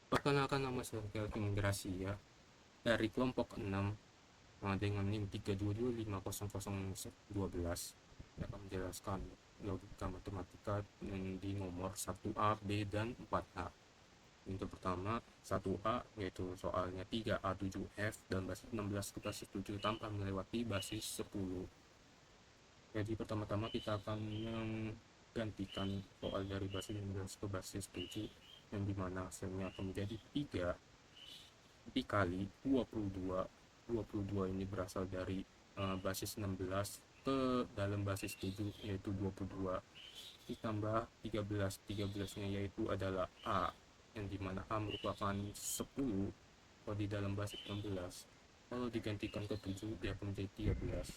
Perkenalkan, nama saya Kelvin Gracia dari kelompok 6 dengan NIM 3225012 yang akan menjelaskan logika matematika di nomor 1A, B, dan 4A. Untuk pertama, 1A yaitu soalnya 3A 7F dan basis 16 ke basis 7 tanpa melewati basis 10. Jadi pertama-tama kita akan menggantikan soal dari basis 16 ke basis 7, yang dimana hasilnya akan menjadi 3 dikali 22. 22 ini berasal dari basis 16 ke dalam basis 7 yaitu 22, ditambah 13. 13-nya yaitu adalah A, yang dimana A merupakan 10 kalau di dalam basis 16. Kalau digantikan ke 7 dia akan menjadi 13.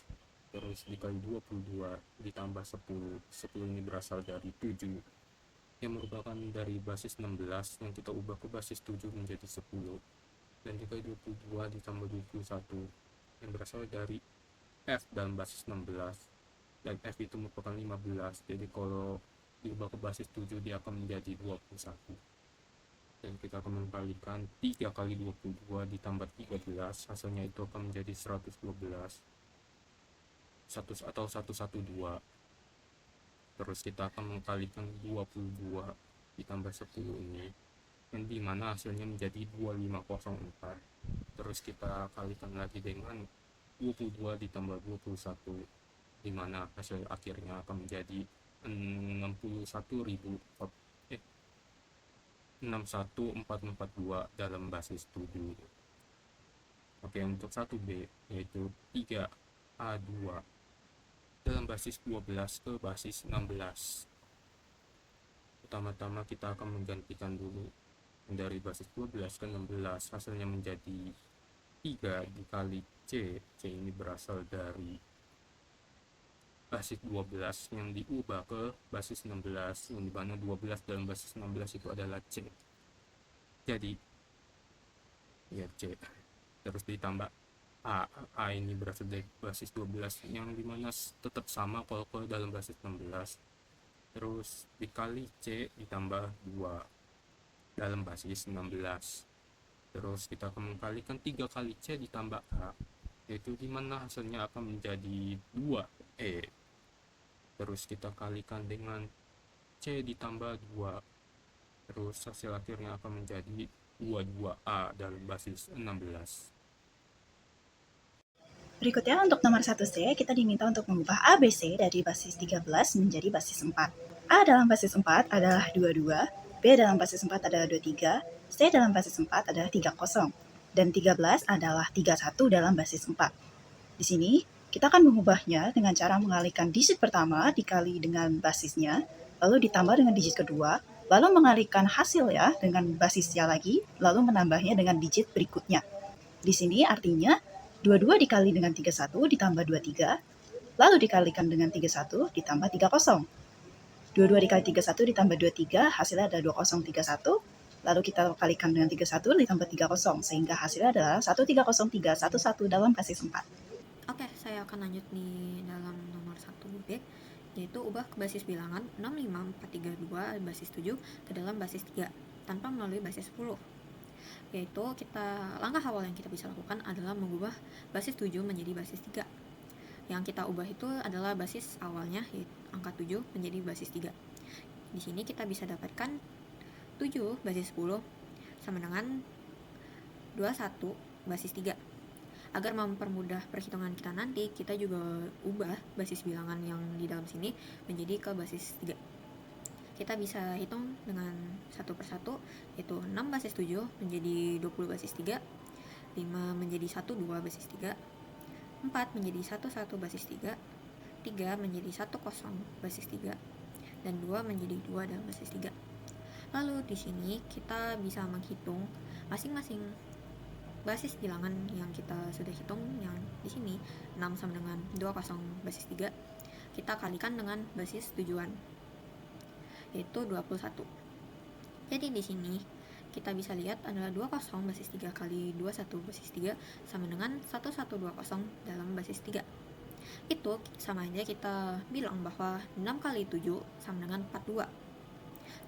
Terus dikali 22 ditambah 10. 10 ini berasal dari 7 yang merupakan dari basis 16 yang kita ubah ke basis 7 menjadi 10, dan dikali 22 ditambah 21 yang berasal dari F dalam basis 16, dan F itu merupakan 15. Jadi kalau diubah ke basis 7 dia akan menjadi 21, dan kita akan mengkalikan 3 kali 22 ditambah 13, hasilnya itu akan menjadi 112 atau 112. Terus kita akan mengkalikan 22 ditambah 10 ini, yang dimana hasilnya menjadi 2504. Terus kita kalikan lagi dengan 22 ditambah 21, dimana hasil akhirnya akan menjadi 61.000 61442 dalam basis 7. Oke, untuk 1B yaitu 3A2 dalam basis 12 ke basis 16. Pertama-tama kita akan menggantikan dulu dari basis 12 ke 16, hasilnya menjadi 3 dikali C. C ini berasal dari basis 12 yang diubah ke basis 16, yang dimana 12 dalam basis 16 itu adalah C. Jadi ya C, terus ditambah A. A ini berasal dari basis 12 yang dimana tetap sama kalau ke dalam basis 16. Terus dikali C ditambah 2 dalam basis 16. Terus kita akan mengkalikan 3 kali C ditambah A, yaitu dimana hasilnya akan menjadi 2E. Terus kita kalikan dengan C ditambah 2, terus hasil akhirnya akan menjadi 22A dalam basis 16. Berikutnya untuk nomor 1C, kita diminta untuk mengubah ABC dari basis 13 menjadi basis 4. A dalam basis 4 adalah 22, B dalam basis 4 adalah 23, C dalam basis 4 adalah 30, dan 13 adalah 31 dalam basis 4. Di sini, kita akan mengubahnya dengan cara mengalihkan digit pertama dikali dengan basisnya, lalu ditambah dengan digit kedua, lalu mengalihkan hasilnya dengan basisnya lagi, lalu menambahnya dengan digit berikutnya. Di sini artinya 22 dikali dengan 31 ditambah 23, lalu dikalikan dengan 31 ditambah 30. 22 dikali 31 ditambah 23, hasilnya ada 2031, lalu kita kalikan dengan 31 ditambah 30, sehingga hasilnya adalah 130.311 dalam basis 4. Oke, saya akan lanjut di dalam nomor 1B, yaitu ubah ke basis bilangan 65432 basis 7 ke dalam basis 3 tanpa melalui basis 10. Yaitu langkah awal yang kita bisa lakukan adalah mengubah basis 7 menjadi basis 3. Yang kita ubah itu adalah basis awalnya, yaitu angka 7 menjadi basis 3. Di sini kita bisa dapatkan 7 basis 10 sama dengan 21 basis 3. Agar mempermudah perhitungan kita nanti, kita juga ubah basis bilangan yang di dalam sini menjadi ke basis 3. Kita bisa hitung dengan satu persatu, yaitu 6 basis 7 menjadi 20 basis 3, 5 menjadi 1 2 basis 3, 4 menjadi 1 1 basis 3, 3 menjadi 1 0 basis 3, dan 2 menjadi 2 dalam basis 3. Lalu di sini kita bisa menghitung masing-masing basis bilangan yang kita sudah hitung. Yang di sini 6 sama dengan 20 basis 3, kita kalikan dengan basis tujuan, yaitu 21. Jadi di sini kita bisa lihat adalah 20 basis 3 kali 21 basis 3 sama dengan 1120 dalam basis 3. Itu sama aja kita bilang bahwa 6 kali 7 sama dengan 42.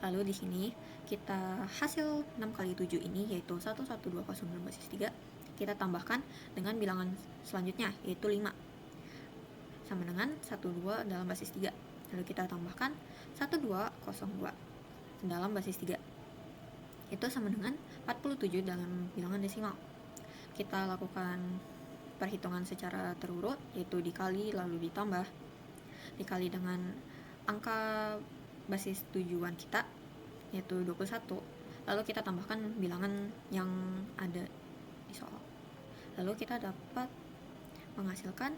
Lalu di sini kita hasil 6 kali 7 ini yaitu 1120 dalam basis 3 kita tambahkan dengan bilangan selanjutnya yaitu 5 sama dengan 12 dalam basis 3. Lalu kita tambahkan 1202 dalam basis 3. Itu sama dengan 47 dalam bilangan desimal. Kita lakukan perhitungan secara terurut yaitu dikali lalu ditambah dikali dengan angka basis tujuan kita yaitu 21. Lalu kita tambahkan bilangan yang ada di soal. Lalu kita dapat menghasilkan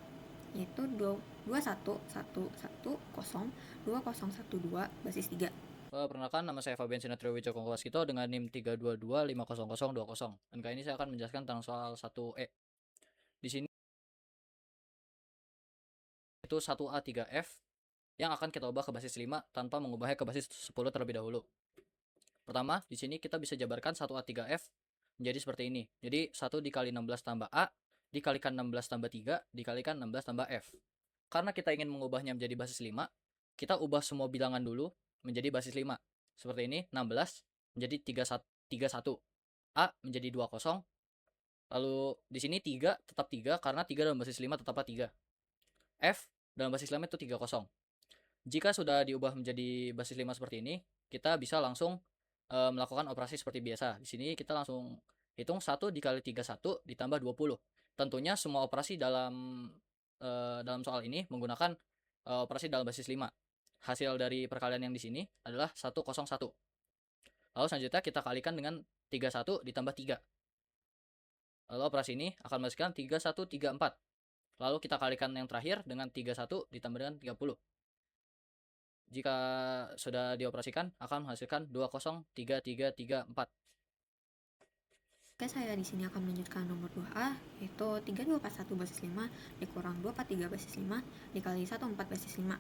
yaitu 2111102012 basis 3. Perkenalkan, nama saya Fabian Sinatrio Wijoko Waskito dengan NIM 322500020. Dan kali ini saya akan menjelaskan tentang soal 1E. Di sini itu 1A 3F yang akan kita ubah ke basis 5 tanpa mengubahnya ke basis 10 terlebih dahulu. Pertama, di sini kita bisa jabarkan 1A 3F menjadi seperti ini. Jadi 1 dikali 16 tambah A dikalikan 16 tambah 3 dikalikan 16 tambah F. Karena kita ingin mengubahnya menjadi basis 5, kita ubah semua bilangan dulu menjadi basis 5. Seperti ini, 16 menjadi 31. A menjadi 20. Lalu di sini 3 tetap 3 karena 3 dalam basis 5 tetaplah 3. F dalam basis 5 itu 30. Jika sudah diubah menjadi basis 5 seperti ini, kita bisa langsung melakukan operasi seperti biasa. Di sini kita langsung hitung 1 dikali 31 ditambah 20. Tentunya semua operasi dalam soal ini menggunakan operasi dalam basis 5. Hasil dari perkalian yang di sini adalah 101. Lalu selanjutnya kita kalikan dengan 31 ditambah 3. Lalu operasi ini akan menghasilkan 3134. Lalu kita kalikan yang terakhir dengan 31 ditambah dengan 30. Jika sudah dioperasikan akan menghasilkan 203334. Oke, saya di sini akan melanjutkan nomor 2A yaitu 3241 basis 5 dikurang 243 basis 5 dikali 14 basis 5.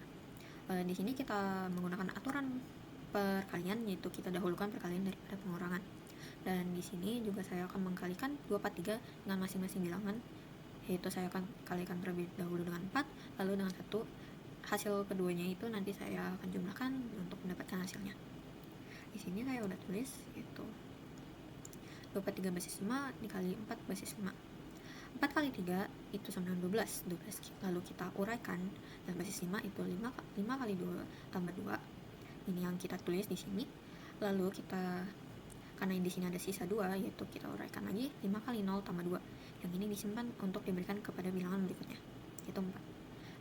Di sini kita menggunakan aturan perkalian yaitu kita dahulukan perkalian daripada pengurangan. Dan di sini juga saya akan mengkalikan 243 dengan masing-masing bilangan yaitu saya akan kalikan terlebih dahulu dengan 4 lalu dengan 1. Hasil keduanya itu nanti saya akan jumlahkan untuk mendapatkan hasilnya. Di sini saya udah tulis yaitu 23 basis 5 dikali 4 basis 5. 4 kali 3 itu sama dengan 12. Lalu kita uraikan dan basis 5 itu 5 kali 2 tambah 2. Ini yang kita tulis di sini. Lalu kita karena di sini ada sisa 2 yaitu kita uraikan lagi 5 kali 0 tambah 2. Yang ini disimpan untuk diberikan kepada bilangan berikutnya yaitu 4.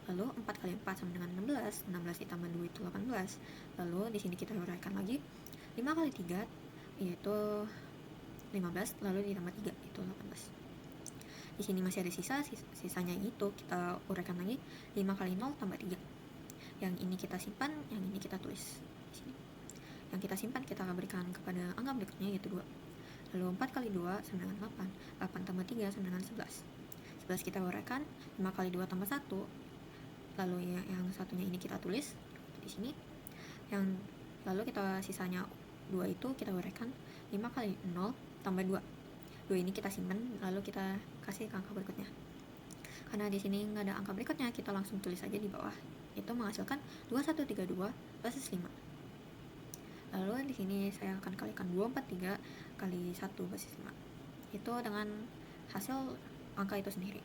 Lalu 4 kali 4 sama dengan 16. 16 ditambah 2 itu 18. Lalu di sini kita uraikan lagi 5 kali 3 yaitu 15 lalu ditambah 3 itu 18. Di sini masih ada sisanya itu kita uraikan lagi 5 kali 0 tambah 3. Yang ini kita simpan, yang ini kita tulis di sini. Yang kita simpan kita akan berikan kepada angka berikutnya yaitu 2. Lalu 4 kali 2 sama dengan 8. 8 tambah 3 sama dengan 11. 11 kita uraikan 5 kali 2 tambah 1. Lalu yang satunya ini kita tulis di sini. Yang lalu kita sisanya 2 itu kita uraikan 5 kali 0 tambah 2. 2 ini kita simpan lalu kita kasih ke angka berikutnya. Karena di sini nggak ada angka berikutnya, kita langsung tulis aja di bawah. Itu menghasilkan 2132 basis 5. Lalu di sini saya akan kalikan 243 kali 1 basis 5. Itu dengan hasil angka itu sendiri.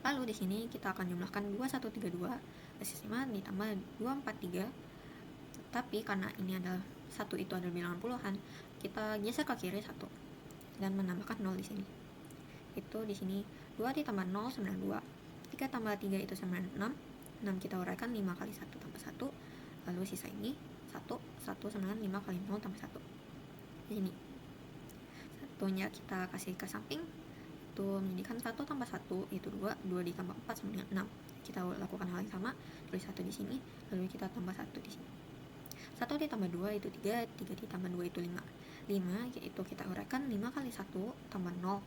Lalu di sini kita akan jumlahkan 2132 basis 5 ditambah 243. Tapi karena ini adalah 1 itu adalah bilangan puluhan, kita geser ke kiri 1 dan menambahkan 0 di sini. Itu di sini 2 ditambah 0 sama dengan 2. 3 tambah 3 itu sama dengan 6. 6 kita uraikan 5 kali 1 tambah 1. Lalu sisa ini 1 sama dengan 5 kali 0 tambah 1. Di sini. Satunya kita kasih ke samping. Itu menjadikan 1 tambah 1 yaitu 2. 2 ditambah 4 sama dengan 6. Kita lakukan hal yang sama. Tulis 1 di sini. Lalu kita tambah 1 di sini. 1 ditambah 2 itu 3. 3 ditambah 2 itu 5. 5 yaitu kita uraikan 5 kali 1 tambah 0.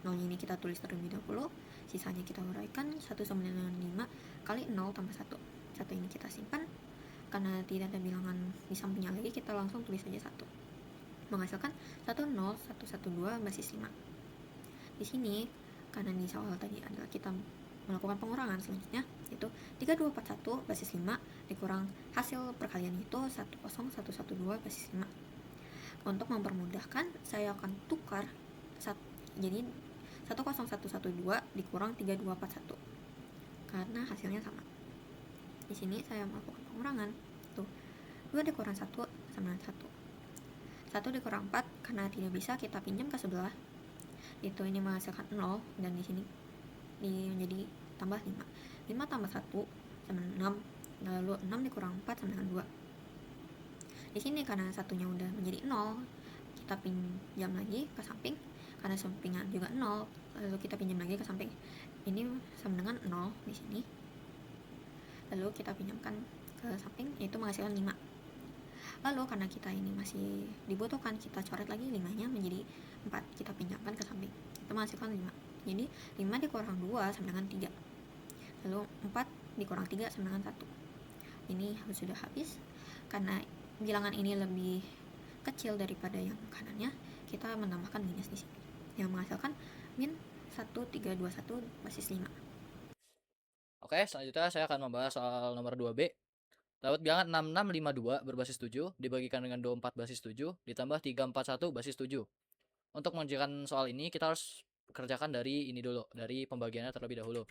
0 ini kita tulis terlebih dahulu. Sisanya kita uraikan 1 sama dengan 5 kali 0 tambah 1. 1 ini kita simpan. Karena tidak ada bilangan di sampingnya lagi, kita langsung tulis saja 1. Menghasilkan 10112 basis 5. Di sini karena di soal tadi adalah kita melakukan pengurangan selanjutnya, yaitu 3241 basis 5 dikurang hasil perkalian itu 10112 basis 5. Untuk mempermudahkan, saya akan tukar jadi 10112 dikurang 3241 karena hasilnya sama. Di sini saya melakukan pengurangan. Tuh, 2 dikurang 1 sama dengan 1. 1 dikurang 4 karena tidak bisa kita pinjam ke sebelah. Itu ini menghasilkan 0 dan di sini menjadi tambah 5. 5 tambah 1 sama dengan 6. Lalu 6 dikurang 4 sama dengan 2. Di sini karena satunya udah menjadi 0, kita pinjam lagi ke samping. Karena sampingnya juga 0, lalu kita pinjam lagi ke samping. Ini sama dengan 0 di sini. Lalu kita pinjamkan ke samping, yaitu menghasilkan 5. Lalu karena kita ini masih dibutuhkan, kita coret lagi 5-nya menjadi 4. Kita pinjamkan ke samping, itu menghasilkan 5. Jadi 5 dikurang 2 sama dengan 3. Lalu 4 dikurang 3 sama dengan 1. Ini sudah habis. Karena bilangan ini lebih kecil daripada yang kanannya, kita menambahkan minus di sini, yang menghasilkan min 1321 basis 5. Oke, selanjutnya saya akan membahas soal nomor 2B. Dapat bilangan 6652 berbasis 7 dibagikan dengan 24 basis 7 ditambah 341 basis 7. Untuk mengerjakan soal ini kita harus kerjakan dari ini dulu, dari pembagiannya terlebih dahulu.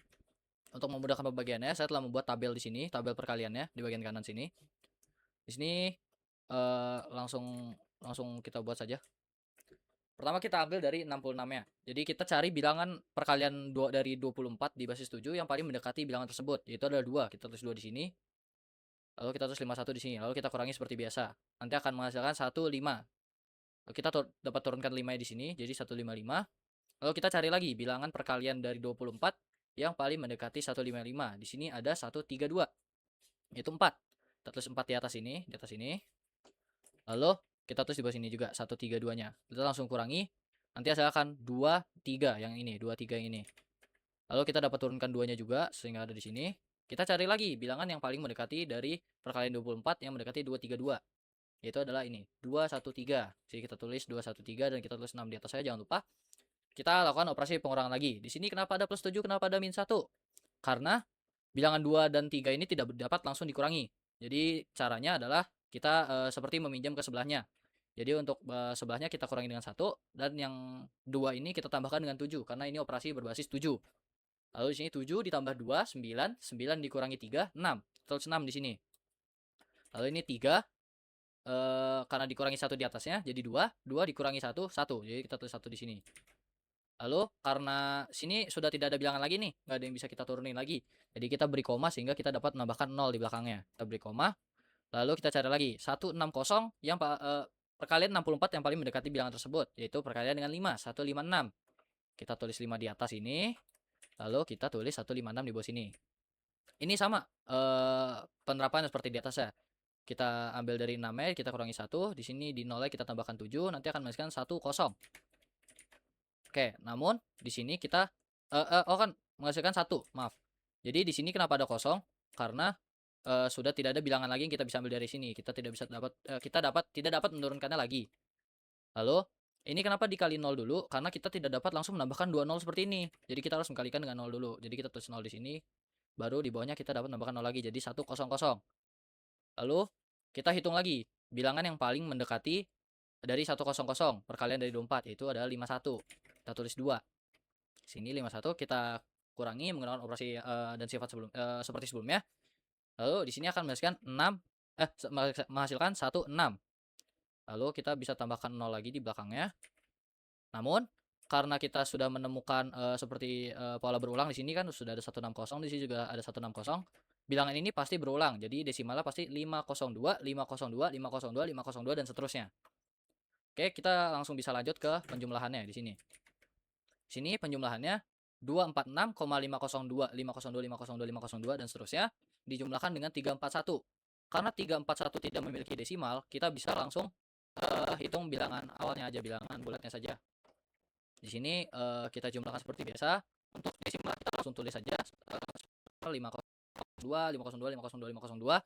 Untuk memudahkan pembagiannya, saya telah membuat tabel di sini, tabel perkaliannya di bagian kanan sini. Di sini langsung kita buat saja. Pertama kita ambil dari 66-nya. Jadi kita cari bilangan perkalian dari 24 di basis 7 yang paling mendekati bilangan tersebut, yaitu adalah 2. Kita tulis 2 di sini. Lalu kita tulis 51 di sini. Lalu kita kurangi seperti biasa. Nanti akan menghasilkan 15. Lalu kita dapat turunkan 5 di sini, jadi 155. Lalu kita cari lagi bilangan perkalian dari 24 yang paling mendekati 155. Di sini ada 132. Yaitu 4. Kita tulis 4 di atas ini, Lalu kita tulis di bawah sini juga 132-nya. Kita langsung kurangi. Nanti hasilkan 23 yang ini, 23 yang ini. Lalu kita dapat turunkan 2-nya juga sehingga ada di sini. Kita cari lagi bilangan yang paling mendekati dari perkalian 24 yang mendekati 232. Yaitu adalah ini, 213. Jadi kita tulis 213 dan kita tulis 6 di atas saya, jangan lupa. Kita lakukan operasi pengurangan lagi. Di sini kenapa ada plus 7, kenapa ada min 1? Karena bilangan 2 dan 3 ini tidak dapat langsung dikurangi. Jadi caranya adalah kita seperti meminjam ke sebelahnya. Jadi untuk sebelahnya kita kurangi dengan 1 dan yang 2 ini kita tambahkan dengan 7 karena ini operasi berbasis 7. Lalu di sini 7 ditambah 2 9, 9 dikurangi 3 6. Terus 6 di sini. Lalu ini 3 karena dikurangi 1 di atasnya jadi 2, 2 dikurangi 1 1. Jadi kita tulis 1 di sini. Lalu karena sini sudah tidak ada bilangan lagi nih, nggak ada yang bisa kita turunin lagi. Jadi kita beri koma sehingga kita dapat menambahkan 0 di belakangnya. Kita beri koma. Lalu kita cari lagi 160 yang perkalian 64 yang paling mendekati bilangan tersebut, yaitu perkalian dengan 5, 156. Kita tulis 5 di atas ini. Lalu kita tulis 156 di bawah sini. Ini sama penerapan seperti di atas ya. Kita ambil dari 6-nya, kita kurangi 1. Di sini di 0-nya kita tambahkan 7, nanti akan menghasilkan 1 0. Oke, namun di sini kita kan menghasilkan 1, maaf. Jadi di sini kenapa ada kosong? Karena sudah tidak ada bilangan lagi yang kita bisa ambil dari sini. Kita tidak dapat menurunkannya lagi. Lalu ini kenapa dikali 0 dulu? Karena kita tidak dapat langsung menambahkan 2 0 seperti ini. Jadi kita harus mengkalikan dengan 0 dulu. Jadi kita tulis 0 di sini. Baru di bawahnya kita dapat menambahkan 0 lagi. Jadi 1 0 0. Lalu kita hitung lagi bilangan yang paling mendekati dari 100 perkalian dari 24, yaitu adalah 51. Kita tulis 2. Sini 51 kita kurangi menggunakan operasi dan sifat seperti sebelumnya. Lalu di sini akan menghasilkan 1 6. Lalu kita bisa tambahkan 0 lagi di belakangnya. Namun karena kita sudah menemukan seperti pola berulang, di sini kan sudah ada 160, di sini juga ada 160. Bilangan ini pasti berulang. Jadi desimalnya pasti 502, 502, 502, 502 dan seterusnya. Oke, kita langsung bisa lanjut ke penjumlahannya di sini. Di sini penjumlahannya 246,502, 502, 502, 502 dan seterusnya dijumlahkan dengan 341. Karena 341 tidak memiliki desimal, kita bisa langsung hitung bilangan awalnya aja, bilangan bulatnya saja. Di sini kita jumlahkan seperti biasa. Untuk desimal kita langsung tulis saja 502, 502, 502, 502.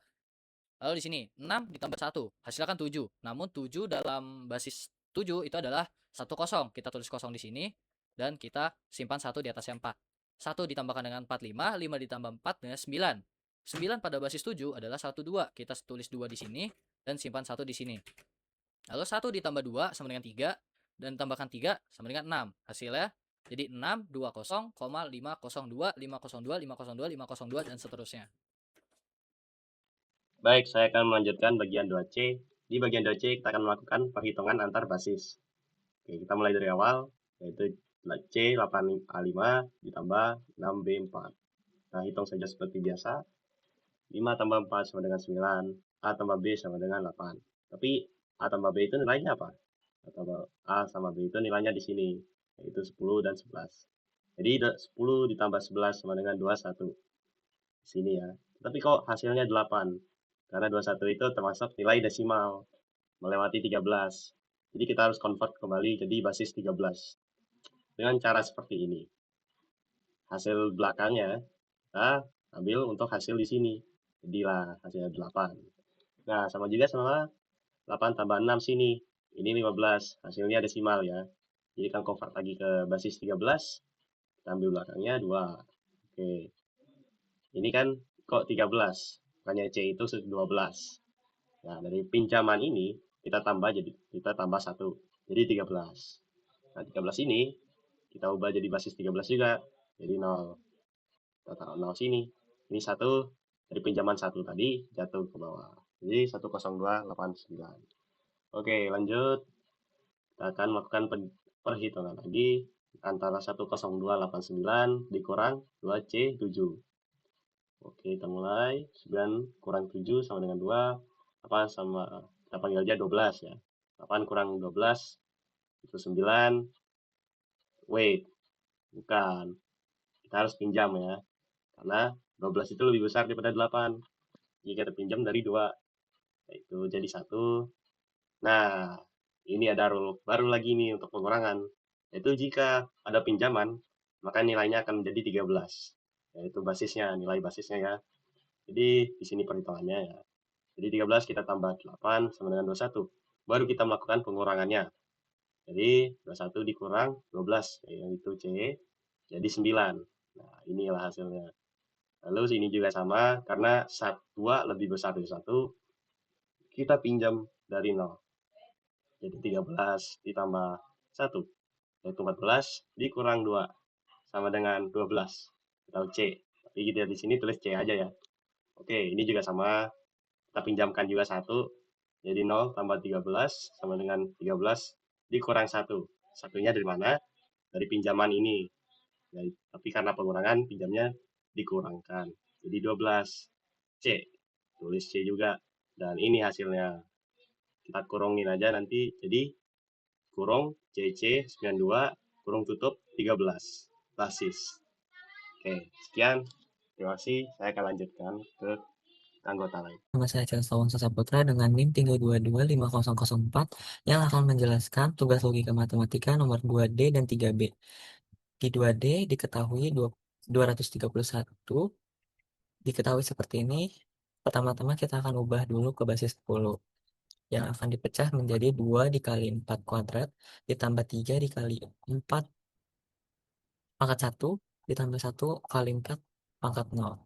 Lalu di sini 6 ditambah 1 hasilkan 7. Namun 7 dalam basis 7 itu adalah 10. Kita tulis kosong di sini dan kita simpan 1 di atasnya 4. 1 ditambahkan dengan 45, 5 ditambah 4 dengan 9. 9 pada basis 7 adalah 1, 2. Kita tulis 2 di sini dan simpan 1 di sini. Lalu 1 ditambah 2 sama dengan 3 dan tambahkan 3 sama dengan 6. Hasilnya jadi 6, 20, 502, 502, 502, 502 dan seterusnya. Baik, saya akan melanjutkan bagian 2C. Di bagian 2C kita akan melakukan perhitungan antar basis. Oke, kita mulai dari awal, yaitu C 8A5 ditambah 6B4. Nah, hitung saja seperti biasa. 5 tambah 4 sama dengan 9. A tambah B sama dengan 8. Tapi A tambah B itu nilainya apa? A sama B itu nilainya di sini, yaitu 10 dan 11. Jadi 10 ditambah 11 sama dengan 21. Di sini ya. Tapi kok hasilnya 8? Karena 21 itu termasuk nilai desimal, melewati 13. Jadi kita harus convert kembali jadi basis 13. Dengan cara seperti ini. Hasil belakangnya kita ambil untuk hasil di sini. Jadilah hasilnya 8. Nah, sama juga sama 8 tambah 6 sini. Ini 15. Hasilnya desimal ya. Jadi kan convert lagi ke basis 13. Kita ambil belakangnya 2. Oke. Ini kan kok 13. Makanya C itu 12. Nah, dari pinjaman ini kita tambah 1. Jadi 13. Nah, 13 ini kita ubah jadi basis 13 juga. Jadi 0. Kita taruh 0 sini. Ini 1 dari pinjaman 1 tadi jatuh ke bawah. Jadi 10289. Oke, lanjut. Kita akan melakukan perhitungan lagi antara 10289 dikurang 2C 7. Oke, kita mulai. 9 kurang 7 sama dengan 2. 8 sama, kita panggil aja 12 ya. 8 kurang 12 itu 9. Wait, bukan. Kita harus pinjam ya. Karena 12 itu lebih besar daripada 8. Jadi kita pinjam dari 2. Itu jadi 1. Nah, ini ada rule baru lagi nih untuk pengurangan. Yaitu jika ada pinjaman, maka nilainya akan menjadi 13. Yaitu basisnya, nilai basisnya ya. Jadi di sini perhitungannya ya. Jadi 13 kita tambah 8 sama dengan 21. Baru kita melakukan pengurangannya. Jadi 21 dikurang 12, yaitu C, jadi 9. Nah, inilah hasilnya. Lalu sini juga sama, karena 2 lebih besar dari 1, kita pinjam dari 0. Jadi 13 ditambah 1, yaitu 14, dikurang 2, sama dengan 12, atau C. Tapi kita di sini tulis C aja ya. Oke, ini juga sama. Kita pinjamkan juga 1, jadi 0 tambah 13 sama dengan 13 dikurang 1. Satunya dari mana? Dari pinjaman ini. Tapi karena pengurangan, pinjamnya dikurangkan. Jadi 12. C. Tulis C juga. Dan ini hasilnya. Kita kurungin aja nanti. Jadi kurung CC 92 kurung tutup 13. Basis. Oke, sekian. Terima kasih. Saya akan lanjutkan ke anggota lain. Nama saya Charles Tawansa Saputra dengan NIM 3225004 yang akan menjelaskan tugas logika matematika nomor 2D dan 3B. Di 2D diketahui 231 diketahui seperti ini. Pertama-tama kita akan ubah dulu ke basis 10 yang akan dipecah menjadi 2 dikali 4 kuadrat ditambah 3 dikali 4 pangkat 1 ditambah 1 kali 4 pangkat 0.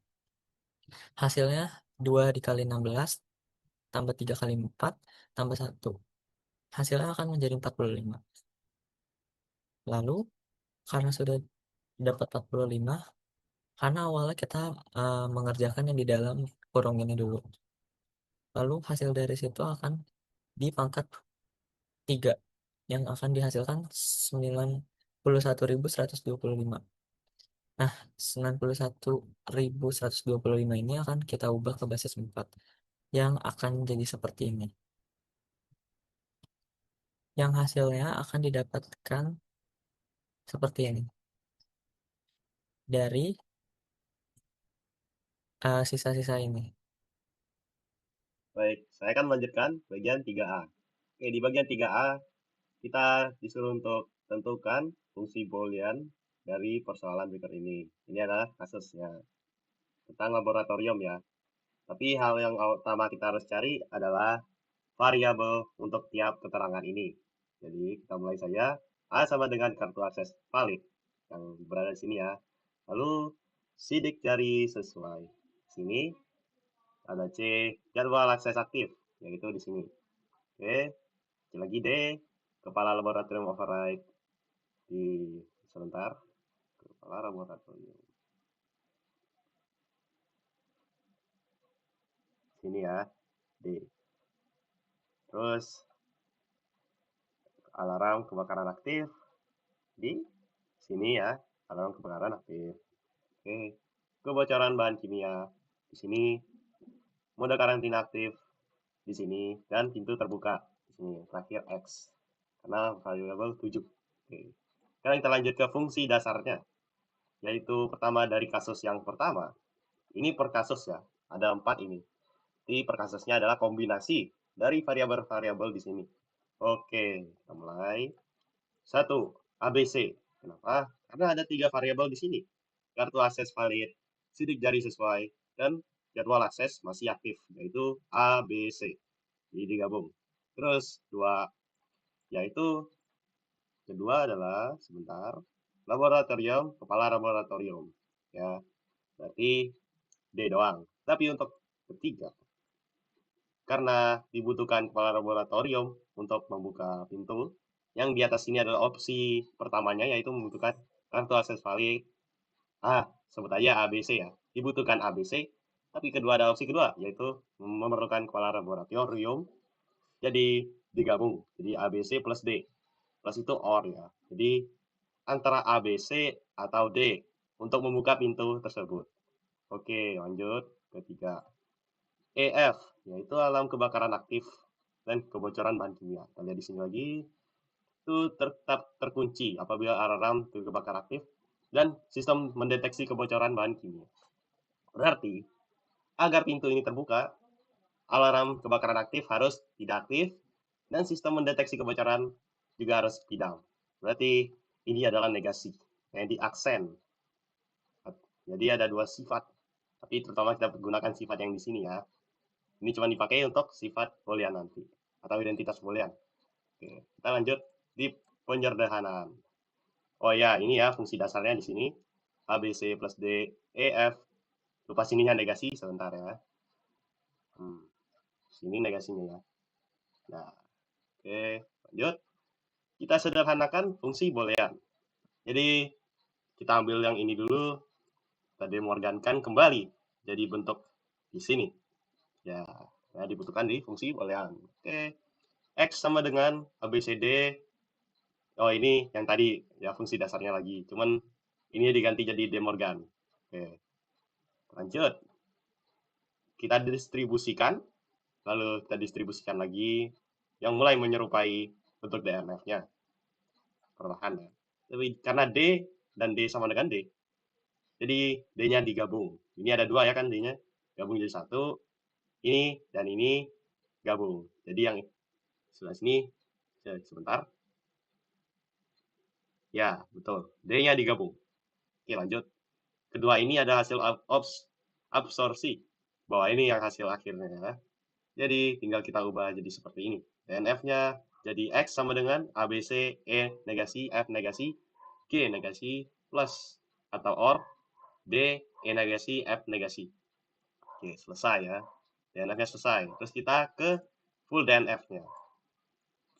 Hasilnya 2 dikali 16 tambah 3 kali 4 tambah 1. Hasilnya akan menjadi 45. Lalu karena sudah dapat 45, karena awalnya kita mengerjakan yang di dalam kurung ini dulu. Lalu hasil dari situ akan dipangkat 3 yang akan dihasilkan 91.125. Nah, 91.125 ini akan kita ubah ke basis 4 yang akan jadi seperti ini. Yang hasilnya akan didapatkan seperti ini. Dari sisa-sisa ini. Baik, saya akan melanjutkan bagian 3A. Oke, di bagian 3A kita disuruh untuk tentukan fungsi Boolean dari persoalan berikut ini. Ini adalah kasusnya tentang laboratorium ya. Tapi hal yang utama kita harus cari adalah variabel untuk tiap keterangan ini. Jadi kita mulai saja. A sama dengan kartu akses valid yang berada di sini ya. Lalu sidik jari sesuai. Sini ada C, jadwal akses aktif, yaitu di sini. Oke, lagi D, kepala laboratorium override di sebentar. Kepala laboratorium. Sini ya, D. Terus alarm kebakaran aktif di sini ya, alarm kebakaran aktif. Oke, kebocoran bahan kimia di sini, mode karantina aktif di sini, dan pintu terbuka di sini. Terakhir X, karena variable 7. Oke. Sekarang kita lanjut ke fungsi dasarnya, yaitu pertama dari kasus yang pertama. Ini per kasus ya, ada 4 ini. Jadi per kasusnya adalah kombinasi dari variabel-variabel di sini. Oke, kita mulai. 1. ABC. Kenapa? Karena ada 3 variabel di sini. Kartu akses valid, sidik jari sesuai, dan jadwal akses masih aktif, yaitu ABC. Jadi digabung. Terus 2, yaitu kedua adalah, sebentar, laboratorium, kepala laboratorium. Ya, berarti D doang. Tapi untuk ketiga, karena dibutuhkan kepala laboratorium untuk membuka pintu, yang di atas ini adalah opsi pertamanya, yaitu membutuhkan kartu akses valid. Sebut aja ABC ya. Dibutuhkan ABC, tapi kedua ada opsi kedua, yaitu memerlukan kepala laboratorium. Jadi digabung, jadi ABC plus D. Plus itu OR ya. Jadi antara ABC atau D untuk membuka pintu tersebut. Oke, lanjut. Ketiga. EF, yaitu alarm kebakaran aktif dan kebocoran bahan kimia. Kita lihat di sini lagi. Itu tetap terkunci apabila alarm kebakaran aktif dan sistem mendeteksi kebocoran bahan kimia. Berarti, agar pintu ini terbuka, alarm kebakaran aktif harus tidak aktif dan sistem mendeteksi kebocoran juga harus tidak. Berarti ini adalah negasi yang di aksen. Jadi ada 2 sifat, tapi terutama kita gunakan sifat yang di sini ya. Ini cuma dipakai untuk sifat boolean nanti atau identitas boolean. Oke, kita lanjut di penyederhanaan. Oh ya, ini ya fungsi dasarnya di sini. ABC plus D, EF. Lupa sininya negasi sebentar ya. Sini negasinya ya. Nah, oke, lanjut. Kita sederhanakan fungsi boolean. Jadi, kita ambil yang ini dulu, kita demorgankan kembali jadi bentuk di sini. Ya, dibutuhkan di fungsi boolean. Oke, X sama dengan ABCD. Oh, ini yang tadi ya fungsi dasarnya lagi. Cuman ini diganti jadi demorgan. Oke, lanjut. Kita distribusikan, lalu kita distribusikan lagi yang mulai menyerupai bentuk DNF-nya. Perlahan ya. Tapi karena D dan D sama dengan D, jadi D-nya digabung. Ini ada 2 ya kan D-nya. Gabung jadi 1. Ini dan ini gabung. Jadi yang sebelah sini, sebentar. Ya, betul. D-nya digabung. Oke, lanjut. Kedua ini ada hasil absorpsi. Bahwa ini yang hasil akhirnya ya. Jadi tinggal kita ubah jadi seperti ini. DNF-nya jadi X sama dengan ABC, E negasi, F negasi, G negasi, plus atau OR, D, E negasi, F negasi. Oke, selesai ya. DNF-nya selesai. Terus kita ke full DNF-nya.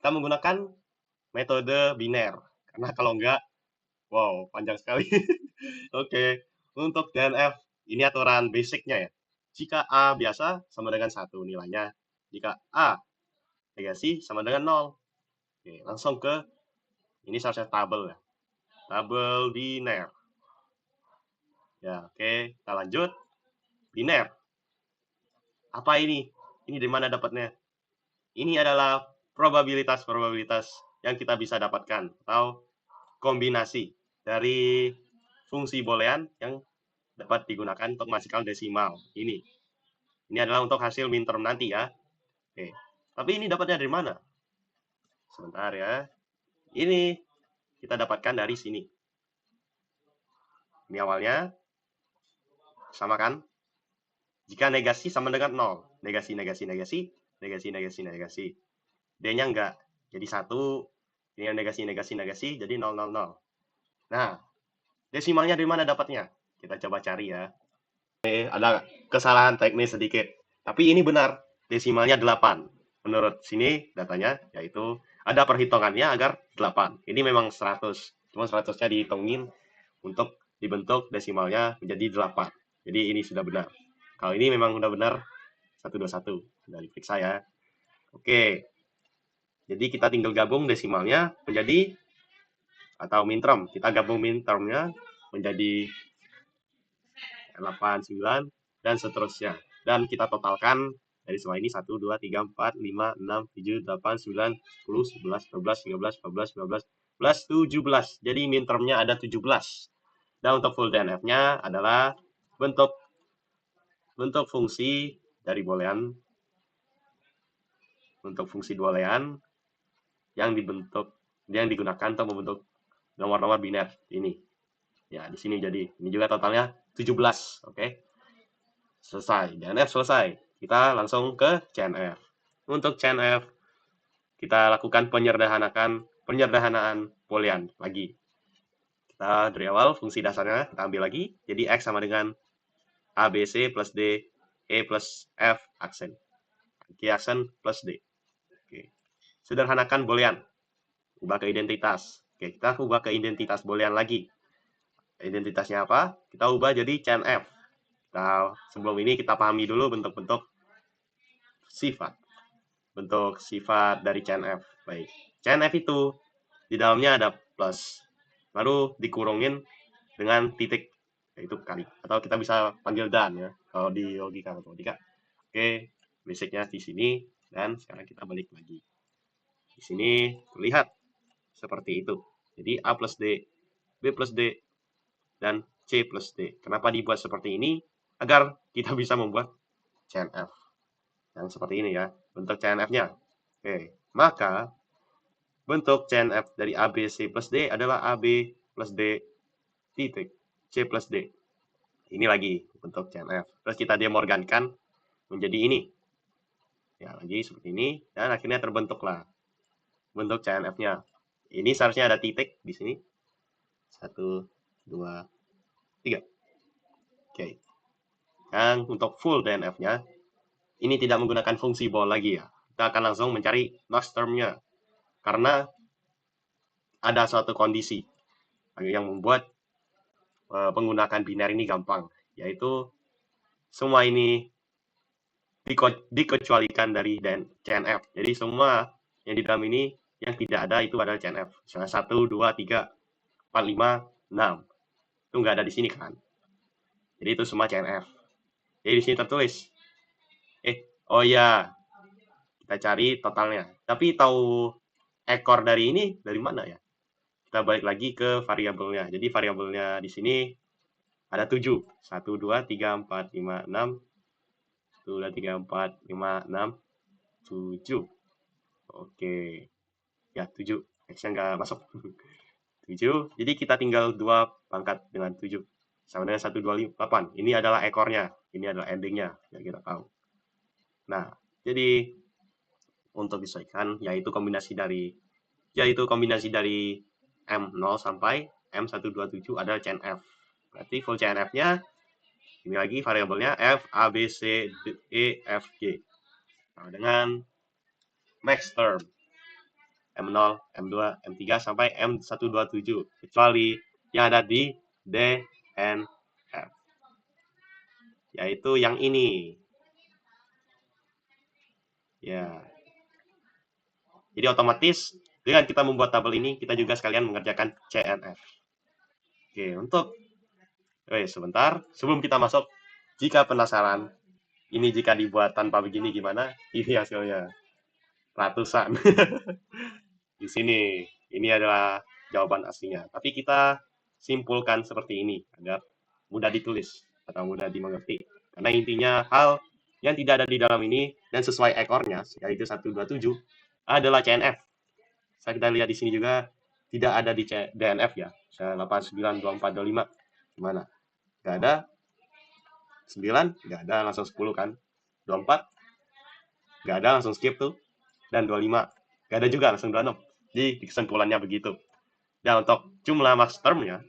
Kita menggunakan metode biner. Karena kalau enggak, wow, panjang sekali. Oke, untuk DNF, ini aturan basicnya ya. Jika A biasa sama dengan 1 nilainya. Jika A negasi sama dengan 0. Oke, langsung ke, ini seharusnya tabel ya. Tabel biner. Ya, oke, kita lanjut. Biner. Apa ini? Ini dari mana dapatnya? Ini adalah probabilitas-probabilitas yang kita bisa dapatkan atau kombinasi dari fungsi boolean yang dapat digunakan untuk menghasilkan desimal. Ini adalah untuk hasil minterm nanti ya. Oke. Tapi ini dapatnya dari mana? Sebentar ya. Ini kita dapatkan dari sini. Ini awalnya sama kan? Jika negasi sama dengan 0. Negasi, negasi, negasi, negasi, negasi, negasi. D-nya enggak. Jadi 1. Ini yang negasi, negasi, negasi. Jadi 0, 0, 0. Nah, desimalnya dari mana dapatnya? Kita coba cari ya. Ada kesalahan teknis sedikit. Tapi ini benar, desimalnya 8. Menurut sini datanya yaitu ada perhitungannya agar 8. Ini memang 100. Cuma 100-nya dihitungin untuk dibentuk desimalnya menjadi 8. Jadi ini sudah benar. Kalau ini memang sudah benar 121. Sudah diperiksa ya. Oke. Jadi kita tinggal gabung desimalnya menjadi atau minterm. Kita gabung mintermnya menjadi 8, 9, dan seterusnya. Dan kita totalkan dari semua ini 1, 2, 3, 4, 5, 6, 7, 8, 9, 10, 11, 12, 13, 14, 15, 17. Jadi min termnya ada 17. Dan untuk full DNF-nya adalah bentuk fungsi dari boolean, bentuk fungsi boolean yang digunakan untuk membentuk nomor-nomor biner ini. Ya, di sini jadi ini juga totalnya 17, oke. Selesai, DNF selesai. Kita langsung ke CNF. Untuk CNF kita lakukan penyederhanaan boolean lagi. Kita dari awal fungsi dasarnya kita ambil lagi. Jadi X sama dengan ABC plus D, E plus F aksen. Q aksen plus D. Oke. Sederhanakan boolean. Ubah ke identitas. Oke, kita ubah ke identitas boolean lagi. Identitasnya apa? Kita ubah jadi CNF. Nah, sebelum ini kita pahami dulu bentuk-bentuk sifat. Bentuk sifat dari CNF. Baik. CNF itu di dalamnya ada plus. Lalu dikurungin dengan titik. Yaitu kali. Atau kita bisa panggil dan ya. Kalau di logika matematika. Oke. Basicnya di sini. Dan sekarang kita balik lagi. Di sini lihat seperti itu. Jadi A plus D, B plus D, dan C plus D. Kenapa dibuat seperti ini? Agar kita bisa membuat CNF. Yang seperti ini ya, bentuk CNF-nya. Oke, maka bentuk CNF dari AB, C plus D adalah AB plus D titik C plus D. Ini lagi bentuk CNF. Terus kita demorgankan menjadi ini. Ya, lagi seperti ini. Dan akhirnya terbentuklah bentuk CNF-nya. Ini seharusnya ada titik di sini. 1, 2, 3. Oke. Dan untuk full DNF-nya, ini tidak menggunakan fungsi bool lagi ya. Kita akan langsung mencari max term-nya. Karena ada suatu kondisi yang membuat penggunaan biner ini gampang. Yaitu semua ini dikecualikan dari CNF. Jadi semua yang di dalam ini yang tidak ada itu adalah CNF. Misalnya 1, 2, 3, 4, 5, 6. Itu nggak ada di sini kan. Jadi itu semua CNF. Jadi di sini tertulis. Oh ya. Kita cari totalnya. Tapi tahu ekor dari ini dari mana ya? Kita balik lagi ke variabelnya. Jadi variabelnya di sini ada 7. 1, 2, 3, 4, 5, 6. 1, 2, 3, 4, 5, 6, 7. Oke. Ya, 7. X-nya nggak masuk. 7. Jadi kita tinggal 2 pangkat dengan 7. Sama dengan 128. Ini adalah ekornya. Ini adalah endingnya. Yang kita tahu. Nah, jadi untuk disesuaikan yaitu kombinasi dari M0 sampai M127 adalah CNF. Berarti full CNF-nya ini lagi variabelnya F, A, B, C, D, E, F, G. Nah, dengan max term M0, M2, M3 sampai M127 kecuali yang ada di D, N, F. Yaitu yang ini. Ya. Jadi otomatis dengan kita membuat tabel ini, kita juga sekalian mengerjakan CNF. Oke, untuk sebentar, sebelum kita masuk, jika penasaran, ini jika dibuat tanpa begini gimana? Ini hasilnya ratusan. Di sini, ini adalah jawaban aslinya. Tapi kita simpulkan seperti ini, agar mudah ditulis atau mudah dimengerti. Karena intinya hal yang tidak ada di dalam ini dan sesuai ekornya, yaitu 127, adalah CNF. Saya kita lihat di sini juga tidak ada di DNF ya. Misalnya 89, 24, 25. Gimana? Nggak ada. 9, nggak ada, langsung 10 kan. 24, nggak ada, langsung skip tuh. Dan 25, nggak ada juga, langsung 26. Jadi kesimpulannya begitu. Dan untuk jumlah max termnya,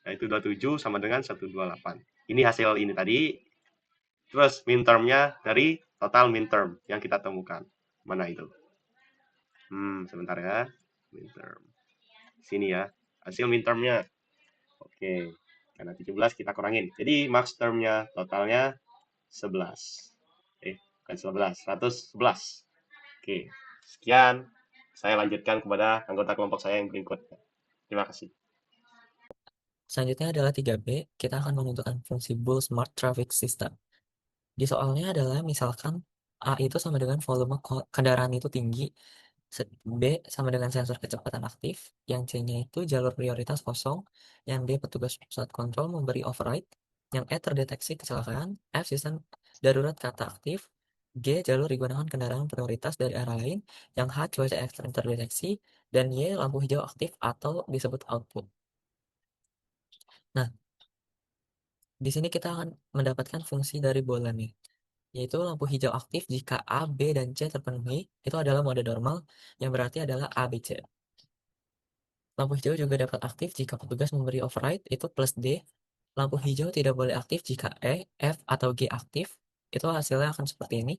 yaitu 27 sama dengan 128. Ini hasil ini tadi. Terus min termnya dari total min term yang kita temukan. Mana itu? Sebentar ya. Min term. Sini ya. Hasil min termnya. Oke. Karena 17 kita kurangin. Jadi max termnya totalnya 11. Bukan 11, 111. Oke. Sekian. Saya lanjutkan kepada anggota kelompok saya yang berikutnya. Terima kasih. Selanjutnya adalah 3B, kita akan menentukan fungsi Boole Smart Traffic System. Di soalnya adalah misalkan A itu sama dengan volume kendaraan itu tinggi, B sama dengan sensor kecepatan aktif, yang C-nya itu jalur prioritas kosong, yang D petugas pusat kontrol memberi override, yang E terdeteksi kecelakaan, F sistem darurat kata aktif, G jalur digunakan kendaraan prioritas dari arah lain, yang H cuaca ekstrem terdeteksi, dan Y lampu hijau aktif atau disebut output. Nah, di sini kita akan mendapatkan fungsi dari bola nih, yaitu lampu hijau aktif jika A, B, dan C terpenuhi, itu adalah mode normal, yang berarti adalah A, B, C. Lampu hijau juga dapat aktif jika petugas memberi override, itu plus D. Lampu hijau tidak boleh aktif jika E, F, atau G aktif, itu hasilnya akan seperti ini.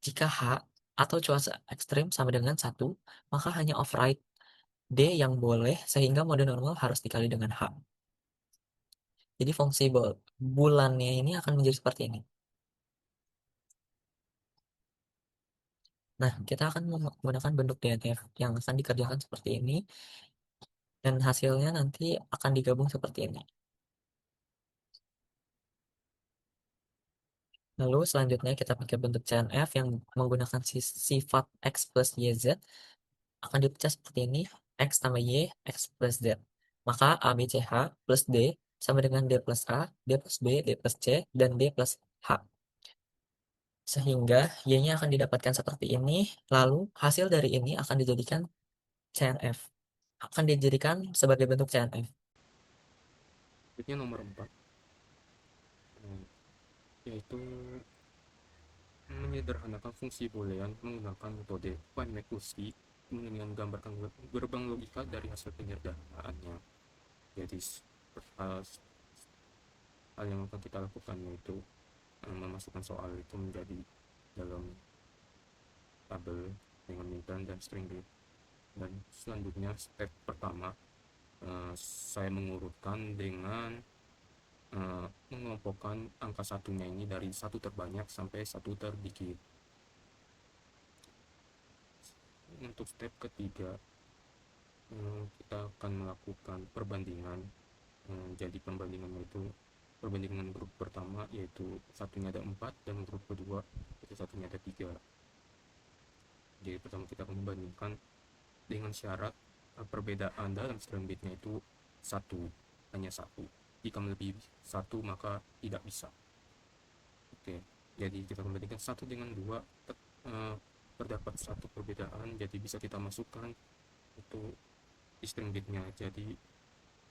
Jika H atau cuaca ekstrim sama dengan 1, maka hanya override D yang boleh, sehingga mode normal harus dikali dengan H. Jadi fungsi bulannya ini akan menjadi seperti ini. Nah, kita akan menggunakan bentuk DNF yang akan dikerjakan seperti ini, dan hasilnya nanti akan digabung seperti ini. Lalu selanjutnya kita pakai bentuk CNF yang menggunakan sifat X plus YZ, akan dipecah seperti ini, X tambah Y, X plus Z. Maka A, B, C, H plus D sama dengan D plus A, D plus B, D plus C, dan D plus H. Sehingga Y-nya akan didapatkan seperti ini, lalu hasil dari ini akan dijadikan CNF. Akan dijadikan sebagai bentuk CNF. Berikutnya nomor 4, yaitu menyederhanakan fungsi boolean menggunakan metode find McCluskey dengan menggambarkan gerbang logika dari hasil penyederhanaannya. Jadi hal yang akan kita lakukan yaitu memasukkan soal itu menjadi dalam tabel dengan minterm dan string bit. Dan selanjutnya step pertama saya mengurutkan dengan mengelompokkan angka satunya ini dari satu terbanyak sampai satu terdikit. Untuk step ketiga kita akan melakukan perbandingan. Jadi perbandingan itu perbandingan grup pertama yaitu satunya ada 4 dan grup kedua itu satunya ada 3. Jadi pertama kita akan membandingkan dengan syarat perbedaan dalam string bitnya itu hanya satu. Jika melebihi 1 maka tidak bisa. Oke, jadi kita membandingkan 1 dengan 2, terdapat satu perbedaan, jadi bisa kita masukkan itu di string bitnya. Jadi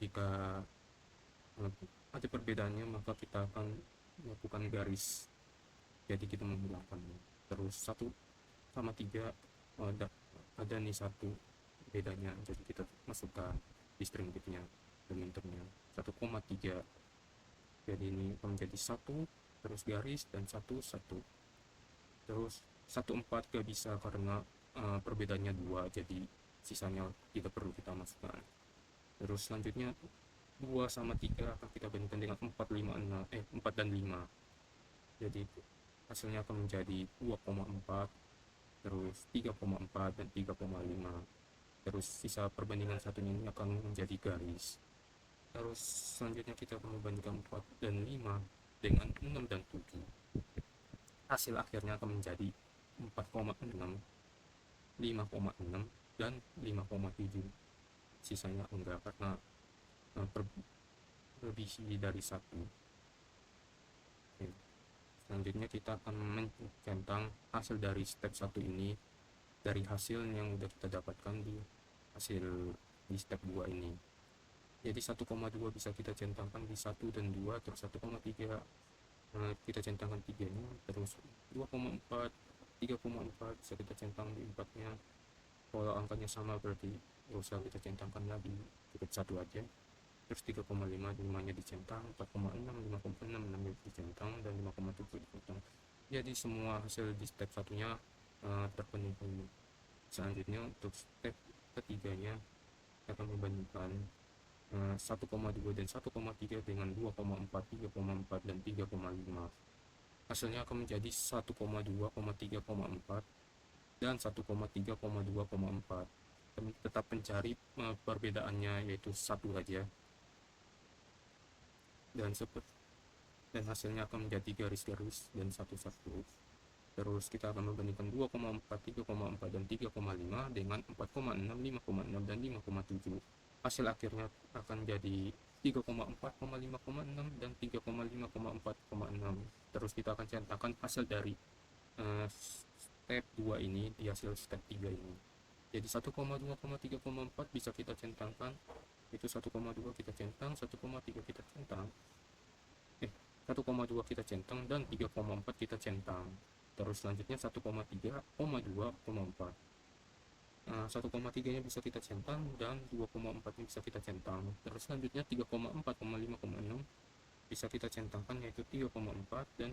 jika ada perbedaannya maka kita akan melakukan garis, jadi kita menghilangkannya. Terus 1 sama 3 ada nih satu bedanya, jadi kita masukkan di string bitnya dan minternya 1,3. jadi ini akan menjadi 1 terus garis dan 1 1. Terus 1,4 gak bisa karena perbedaannya 2, jadi sisanya tidak perlu kita masukkan. Terus selanjutnya 2 sama 3 akan kita bandingkan dengan 4 dan 5. Jadi hasilnya akan menjadi 2,4, terus 3,4 dan 3,5. Terus sisa perbandingan satunya ini akan menjadi garis. Terus selanjutnya kita akan membandingkan 4 dan 5 dengan 6 dan 7. Hasil akhirnya akan menjadi 4,6, 5,6 dan 5,7. Sisanya enggak karena lebih dari 1. Oke. Selanjutnya kita akan mencentang hasil dari step 1 ini dari hasil yang udah kita dapatkan di step 2 ini. Jadi 1,2 bisa kita centangkan di 1 dan 2, terus 1,3 kita centangkan 3 nya, terus 2,4, 3,4 bisa kita centang di 4 nya. Kalau angkanya sama berarti gak usah kita centangkan lagi, cukup 1 aja. terus 3,5 limanya dicentang, 4,6 5,6 6 dicentang, dan 5,7 dipotong. Jadi semua hasil di step satunya terpenuhi. Selanjutnya untuk step ketiganya kita akan membandingkan 1,2 dan 1,3 dengan 2,4, 3,4 dan 3,5. Hasilnya akan menjadi 1,2, 3,4 dan 1,3, 2,4. Kami tetap mencari perbedaannya, yaitu satu saja, dan hasilnya akan menjadi garis-garis dan satu-satu. Terus kita akan membandingkan 2,4, 3,4 dan 3,5 dengan 4,6, 5,6 dan 5,7. Hasil akhirnya akan jadi 3,4, 5,6 dan 3,5, 4,6. Terus kita akan centangkan hasil dari step 2 ini di hasil step 3 ini. Jadi 1,2, 3,4 bisa kita centangkan, itu 1,2 kita centang, 1,3 kita centang, 1,2 kita centang, dan 3,4 kita centang. Terus selanjutnya 1,3, 2,4. 1,3 nya bisa kita centang dan 2,4 nya bisa kita centang. Terus selanjutnya 3,4, 5,6 bisa kita centangkan, yaitu 3,4 dan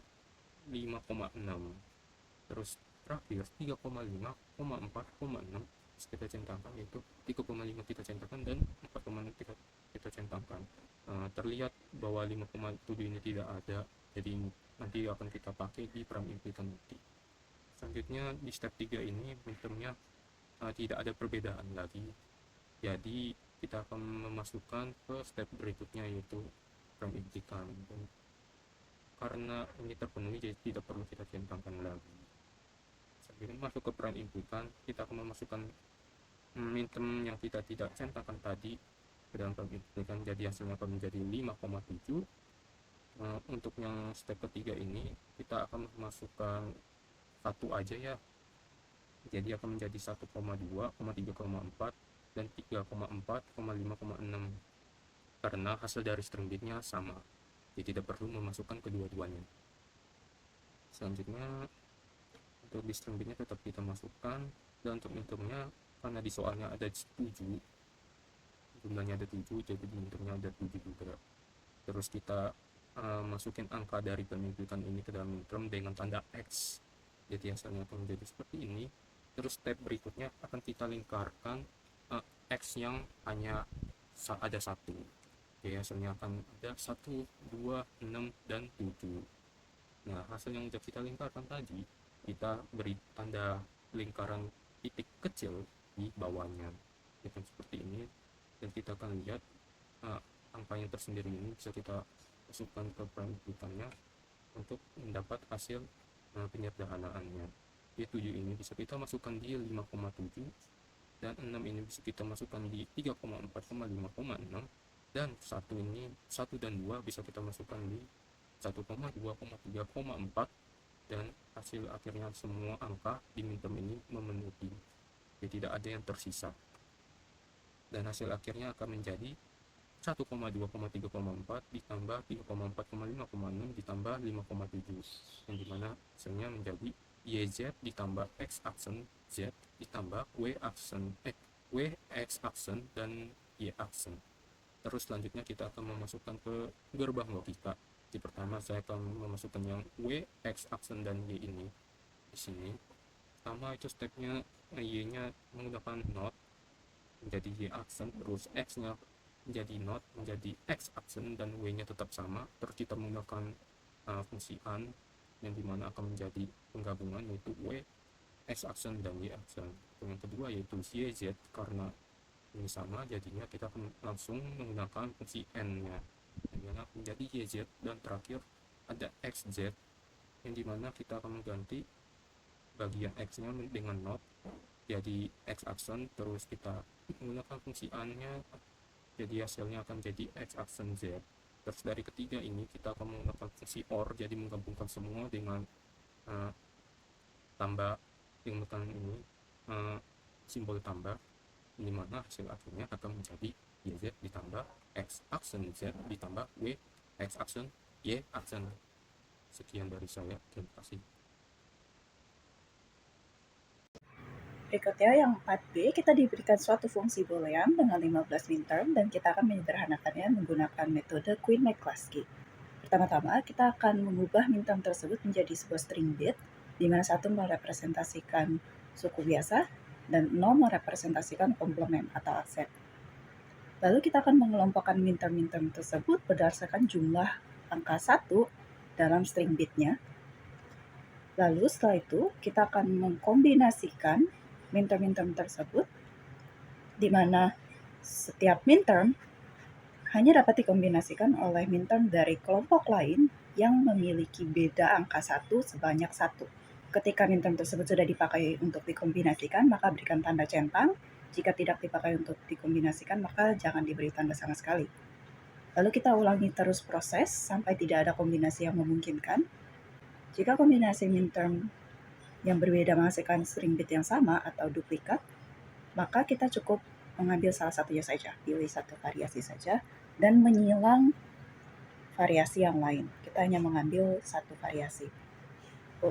5,6. Terus terakhir 3,5, 4,6 bisa kita centangkan, yaitu 3,5 kita centangkan dan 4,6 kita centangkan. Terlihat bahwa 5,7 ini tidak ada, jadi nanti akan kita pakai di peram implikan nanti. Selanjutnya di step 3 ini midtermnya tidak ada perbedaan lagi, jadi kita akan memasukkan ke step berikutnya, yaitu peram implikan. Karena ini terpenuhi, jadi tidak perlu kita centangkan lagi. Sebelum masuk ke peram implikan, kita akan memasukkan midterm yang kita tidak centangkan tadi ke dalam peram implikan, jadi hasilnya akan menjadi 5,7. Untuk yang step ketiga ini kita akan memasukkan satu aja ya, jadi akan menjadi 1,2, 3,4 dan 3,4, 5,6 karena hasil dari string bitnya sama, jadi tidak perlu memasukkan kedua-duanya. Selanjutnya untuk di string bitnya tetap kita masukkan, dan untuk midtermnya karena di soalnya ada 7, jumlahnya ada 7, jadi di midtermnya ada 7 juga. Terus kita masukin angka dari pemimpinan ini ke dalam midterm dengan tanda X, jadi hasilnya akan menjadi seperti ini. Terus step berikutnya akan kita lingkarkan X yang hanya ada satu, jadi hasilnya akan ada 1, 2, 6 dan 7. Nah, hasil yang sudah kita lingkarkan tadi kita beri tanda lingkaran titik kecil di bawahnya, itu seperti ini. Dan kita akan lihat angka yang tersendiri ini bisa kita masukkan ke perampitannya untuk mendapat hasil penyederhanaannya. Di 7 ini bisa kita masukkan di 5,7, dan 6 ini bisa kita masukkan di 3,4, 5,6, dan 1 dan 2 bisa kita masukkan di 1,2, 3,4, dan hasil akhirnya semua angka di midterm ini memenuhi, jadi tidak ada yang tersisa, dan hasil akhirnya akan menjadi 1,2, 3,4 ditambah 3,4, 5,6 ditambah 5,7, yang dimana hasilnya menjadi YZ ditambah X aksen Z ditambah W X aksen dan Y aksen. Terus selanjutnya kita akan memasukkan ke gerbang logika. Di pertama saya akan memasukkan yang W X aksen dan Y ini di sini. Pertama itu stepnya Y nya menggunakan not menjadi Y aksen, terus X nya menjadi not menjadi X aksen, dan W nya tetap sama. Terus kita menggunakan fungsi AND yang dimana akan menjadi penggabungan, yaitu W X aksen dan Y aksen. Yang kedua yaitu YZ, karena ini sama jadinya kita akan langsung menggunakan fungsi N nya yang dimana menjadi YZ, dan terakhir ada XZ yang dimana kita akan mengganti bagian X nya dengan not jadi X aksen, terus kita menggunakan fungsi AND nya, jadi hasilnya akan jadi X aksen Z. Terus dari ketiga ini kita akan menggunakan fungsi OR, jadi menggabungkan semua dengan tambah dengan ini simbol tambah, dimana hasil akhirnya akan menjadi YZ ditambah X aksen Z ditambah W X aksen Y aksen. Sekian dari saya, terima kasih. berikutnya yang 4B, kita diberikan suatu fungsi boolean dengan 15 minterm dan kita akan menyederhanakannya menggunakan metode Quine-McCluskey. Pertama-tama, kita akan mengubah minterm tersebut menjadi sebuah string bit, di mana 1 merepresentasikan suku biasa dan 0 merepresentasikan komplement atau aksen. Lalu kita akan mengelompokkan minterm-minterm tersebut berdasarkan jumlah angka 1 dalam string bitnya. Lalu setelah itu kita akan mengkombinasikan minterm-minterm tersebut, di mana setiap minterm hanya dapat dikombinasikan oleh minterm dari kelompok lain yang memiliki beda angka 1 sebanyak 1. Ketika minterm tersebut sudah dipakai untuk dikombinasikan, maka berikan tanda centang. Jika tidak dipakai untuk dikombinasikan, maka jangan diberi tanda sama sekali. Lalu kita ulangi terus proses sampai tidak ada kombinasi yang memungkinkan. Jika kombinasi minterm yang berbeda menghasilkan string bit yang sama atau duplikat, maka kita cukup mengambil salah satunya saja, pilih satu variasi saja, dan menyilang variasi yang lain. Kita hanya mengambil satu variasi.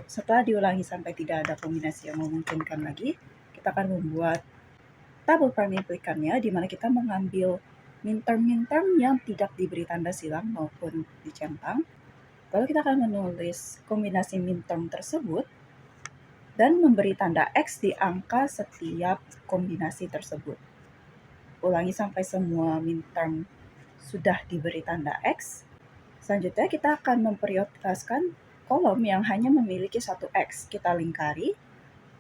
Setelah diulangi sampai tidak ada kombinasi yang memungkinkan lagi, kita akan membuat tabel prime implikannya, di mana kita mengambil minterm-minterm yang tidak diberi tanda silang maupun dicentang. Lalu kita akan menulis kombinasi minterm tersebut dan memberi tanda X di angka setiap kombinasi tersebut. Ulangi sampai semua minterm sudah diberi tanda X. Selanjutnya kita akan memprioritaskan kolom yang hanya memiliki satu X. Kita lingkari,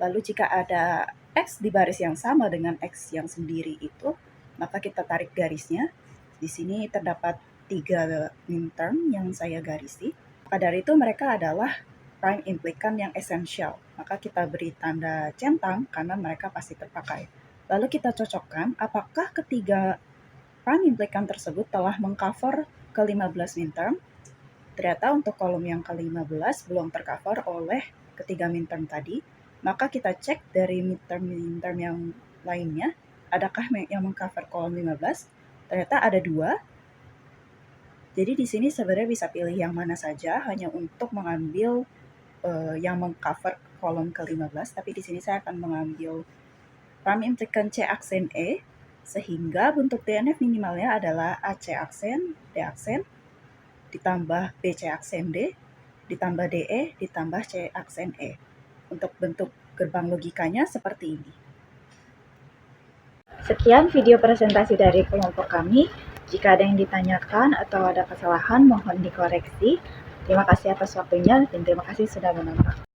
lalu jika ada X di baris yang sama dengan X yang sendiri itu, maka kita tarik garisnya. Di sini terdapat 3 minterm yang saya garisi. Maka dari itu mereka adalah prime implikan yang esensial. Maka kita beri tanda centang karena mereka pasti terpakai. Lalu kita cocokkan apakah ketiga prime implikan tersebut telah mengcover ke-15 minterm. Ternyata untuk kolom yang ke-15 belum tercover oleh ketiga minterm tadi. Maka kita cek dari minterm-minterm yang lainnya, adakah yang mengcover kolom 15? Ternyata ada 2. Jadi di sini sebenarnya bisa pilih yang mana saja, hanya untuk mengambil yang mengcover kolom ke-15. Tapi di sini saya akan mengambil prime implikan C aksen E, sehingga bentuk DNF minimalnya adalah AC aksen, D aksen, ditambah BC aksen D, ditambah DE, ditambah C aksen E. Untuk bentuk gerbang logikanya seperti ini. Sekian video presentasi dari kelompok kami. Jika ada yang ditanyakan atau ada kesalahan, mohon dikoreksi. Terima kasih atas waktunya dan terima kasih sudah menonton.